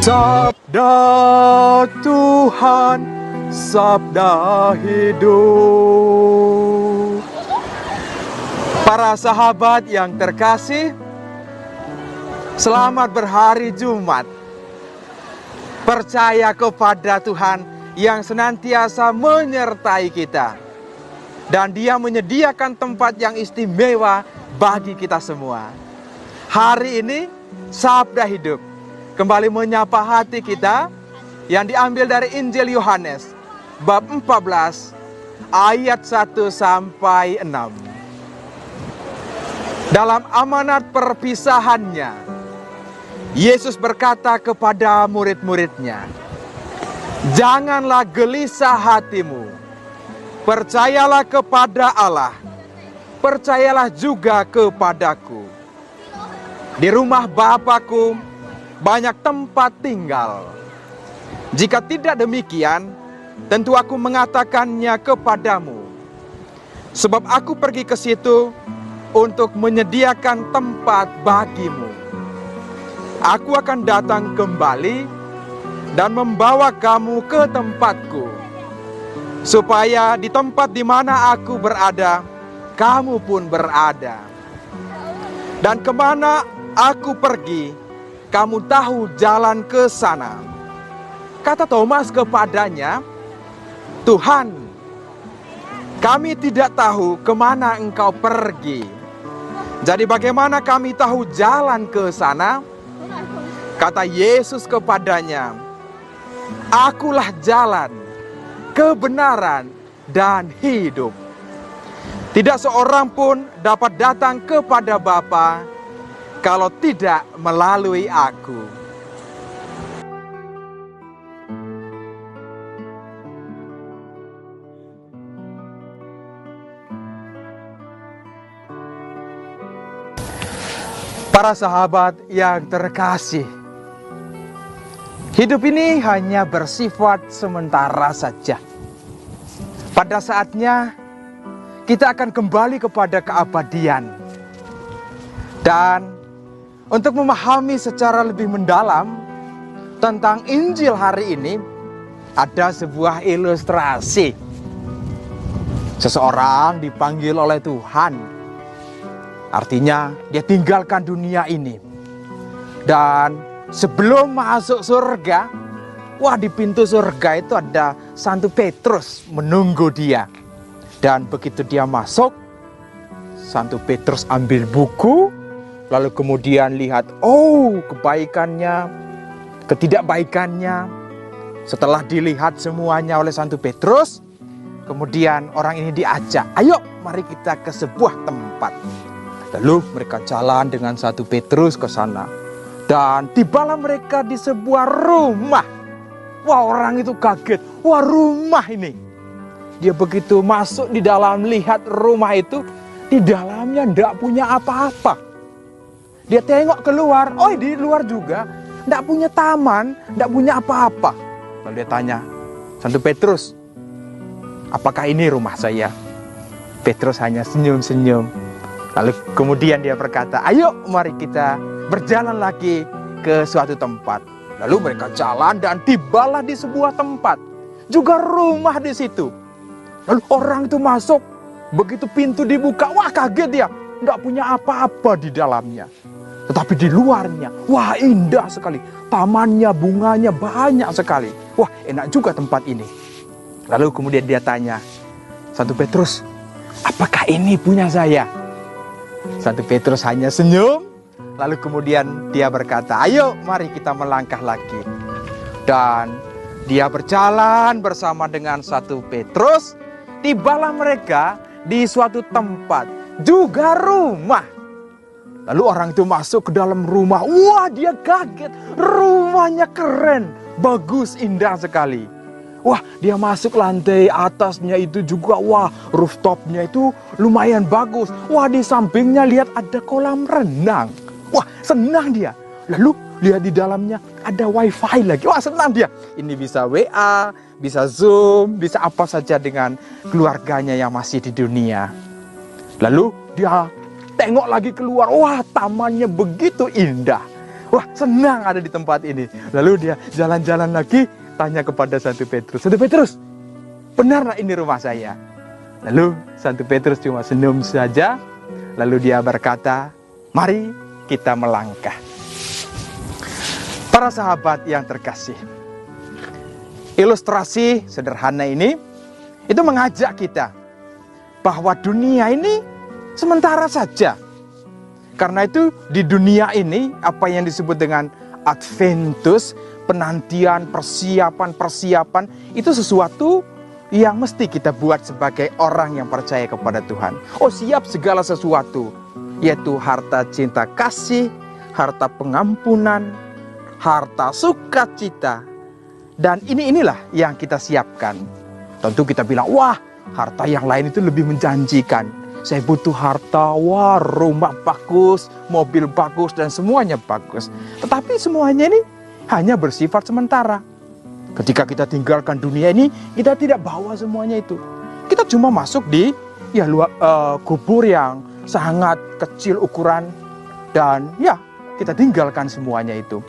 Sabda Tuhan, sabda hidup. Para sahabat yang terkasih, selamat berhari Jumat. Percaya kepada Tuhan yang senantiasa menyertai kita. Dan Dia menyediakan tempat yang istimewa bagi kita semua. Hari ini, Sabda Hidup kembali menyapa hati kita yang diambil dari Injil Yohanes bab 14 ayat 1 sampai 6. Dalam amanat perpisahannya, Yesus berkata kepada murid-muridnya, "Janganlah gelisah hatimu. Percayalah kepada Allah. Percayalah juga kepadaku. Di rumah Bapa-Ku banyak tempat tinggal. Jika tidak demikian, tentu Aku mengatakannya kepadamu. Sebab Aku pergi ke situ untuk menyediakan tempat bagimu. Aku akan datang kembali dan membawa kamu ke tempatku, supaya di tempat di mana Aku berada, kamu pun berada. Dan kemana Aku pergi, kamu tahu jalan ke sana." Kata Thomas kepadanya, "Tuhan, kami tidak tahu kemana Engkau pergi. Jadi bagaimana kami tahu jalan ke sana?" Kata Yesus kepadanya, "Akulah jalan, kebenaran, dan hidup. Tidak seorang pun dapat datang kepada Bapa kalau tidak melalui Aku." Para sahabat yang terkasih, hidup ini hanya bersifat sementara saja. Pada saatnya kita akan kembali kepada keabadian. Dan untuk memahami secara lebih mendalam tentang Injil hari ini, ada sebuah ilustrasi. Seseorang dipanggil oleh Tuhan. Artinya dia tinggalkan dunia ini. Dan sebelum masuk surga, di pintu surga itu ada Santo Petrus menunggu dia. Dan begitu dia masuk, Santo Petrus ambil buku, lalu kemudian lihat, kebaikannya, ketidakbaikannya. Setelah dilihat semuanya oleh Santo Petrus, kemudian orang ini diajak, "Ayo mari kita ke sebuah tempat." Lalu mereka jalan dengan Santo Petrus ke sana. Dan tibalah mereka di sebuah rumah. Orang itu kaget. Rumah ini. Dia begitu masuk di dalam, lihat rumah itu, di dalamnya tidak punya apa-apa. Dia tengok keluar, di luar juga tidak punya taman, tidak punya apa-apa. Lalu dia tanya, "Santo Petrus, apakah ini rumah saya?" Petrus hanya senyum-senyum. Lalu kemudian dia berkata, "Ayo mari kita berjalan lagi ke suatu tempat." Lalu mereka jalan dan tibalah di sebuah tempat. Juga rumah di situ. Lalu orang itu masuk. Begitu pintu dibuka, kaget dia. Tidak punya apa-apa di dalamnya. Tetapi di luarnya, indah sekali. Tamannya, bunganya banyak sekali. Enak juga tempat ini. Lalu kemudian dia tanya, "Santo Petrus, apakah ini punya saya?" Santo Petrus hanya senyum. Lalu kemudian dia berkata, "Ayo mari kita melangkah lagi." Dan dia berjalan bersama dengan Santo Petrus. Tibalah mereka di suatu tempat, juga rumah. Lalu orang itu masuk ke dalam rumah. Dia kaget. Rumahnya keren, bagus, indah sekali. Dia masuk lantai atasnya itu juga, rooftopnya itu lumayan bagus. Di sampingnya lihat ada kolam renang. Senang dia. Lalu lihat di dalamnya ada wifi lagi. Senang dia. Ini bisa WA, bisa Zoom, bisa apa saja dengan keluarganya yang masih di dunia. Lalu dia tengok lagi keluar. Tamannya begitu indah. Wah, senang ada di tempat ini. Lalu dia jalan-jalan lagi, tanya kepada Santo Petrus, Santo Petrus, benar ini rumah saya? Lalu Santo Petrus cuma senyum saja. Lalu dia berkata, mari kita melangkah. Para sahabat yang terkasih, ilustrasi sederhana ini itu mengajak kita bahwa dunia ini sementara saja. Karena itu di dunia ini apa yang disebut dengan adventus, penantian, persiapan itu sesuatu yang mesti kita buat sebagai orang yang percaya kepada Tuhan. Oh, siap segala sesuatu, yaitu harta cinta kasih, harta pengampunan, harta sukacita. Dan inilah yang kita siapkan. Tentu kita bilang, wah, harta yang lain itu lebih menjanjikan. Saya butuh harta, wah, rumah bagus, mobil bagus, dan semuanya bagus. Tetapi semuanya ini hanya bersifat sementara. Ketika kita tinggalkan dunia ini, kita tidak bawa semuanya itu. Kita cuma masuk di kubur yang sangat kecil ukuran, dan ya, kita tinggalkan semuanya itu.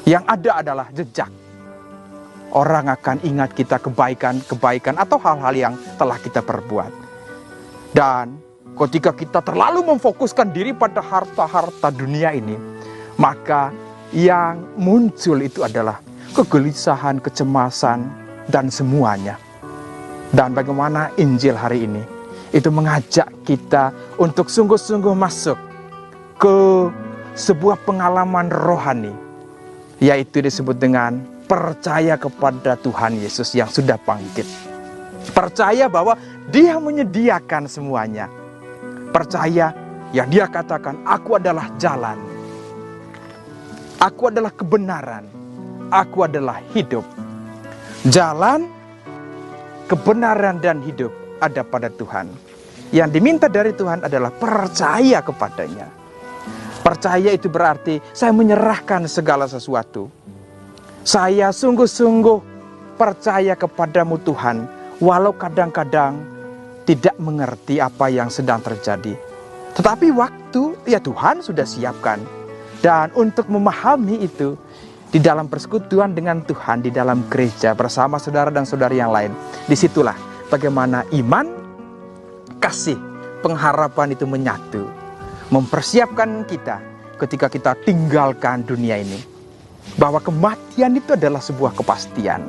Yang ada adalah jejak. Orang akan ingat kita kebaikan atau hal-hal yang telah kita perbuat. Dan ketika kita terlalu memfokuskan diri pada harta-harta dunia ini, maka yang muncul itu adalah kegelisahan, kecemasan, dan semuanya. Dan bagaimana Injil hari ini itu mengajak kita untuk sungguh-sungguh masuk ke sebuah pengalaman rohani, yaitu disebut dengan percaya kepada Tuhan Yesus yang sudah bangkit. Percaya bahwa Dia menyediakan semuanya. Percaya yang Dia katakan, aku adalah jalan, aku adalah kebenaran, aku adalah hidup. Jalan, kebenaran, dan hidup ada pada Tuhan. Yang diminta dari Tuhan adalah percaya kepadanya. Percaya itu berarti saya menyerahkan segala sesuatu. Saya sungguh-sungguh percaya kepadamu Tuhan, walau kadang-kadang tidak mengerti apa yang sedang terjadi. Tetapi waktu, ya Tuhan sudah siapkan. Dan untuk memahami itu, di dalam persekutuan dengan Tuhan, di dalam gereja bersama saudara dan saudari yang lain, disitulah bagaimana iman, kasih, pengharapan itu menyatu, mempersiapkan kita ketika kita tinggalkan dunia ini, bahwa kematian itu adalah sebuah kepastian.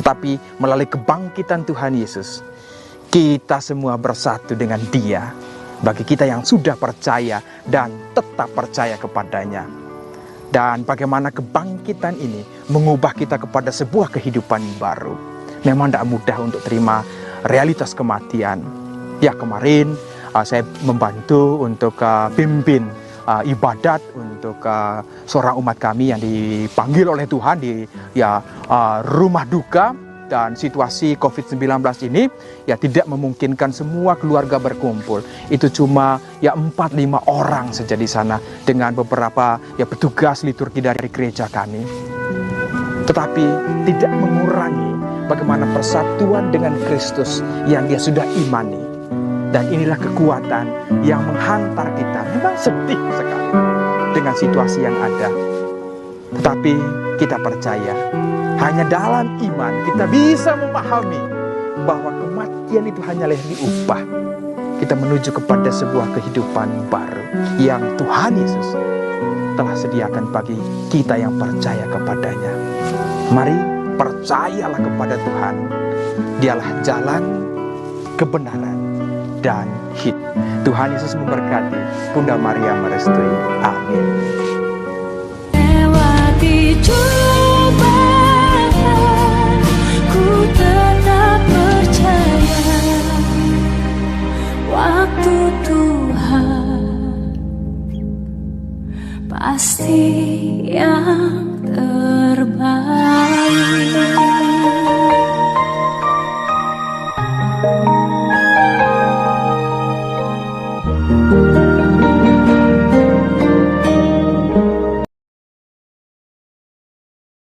Tetapi melalui kebangkitan Tuhan Yesus, kita semua bersatu dengan Dia. Bagi kita yang sudah percaya dan tetap percaya kepadanya. Dan bagaimana kebangkitan ini mengubah kita kepada sebuah kehidupan baru. Memang tidak mudah untuk terima realitas kematian. Ya, kemarin saya membantu untuk pimpin ibadat untuk seorang umat kami yang dipanggil oleh Tuhan di rumah duka. Dan situasi COVID-19 ini ya tidak memungkinkan semua keluarga berkumpul. Itu cuma 4-5 orang saja di sana dengan beberapa petugas liturgi dari gereja kami. Tetapi tidak mengurangi bagaimana persatuan dengan Kristus yang Dia sudah imani. Dan inilah kekuatan yang menghantar kita. Memang sedih sekali dengan situasi yang ada. Tetapi kita percaya, hanya dalam iman kita bisa memahami bahwa kematian itu hanyalah diubah. Kita menuju kepada sebuah kehidupan baru yang Tuhan Yesus telah sediakan bagi kita yang percaya kepadanya. Mari percayalah kepada Tuhan. Dialah jalan, kebenaran, dan hidup. Tuhan Yesus memberkati. Bunda Maria merestui. Amin. Cobaan, ku tetap percaya waktu Tuhan pasti yang terbaik.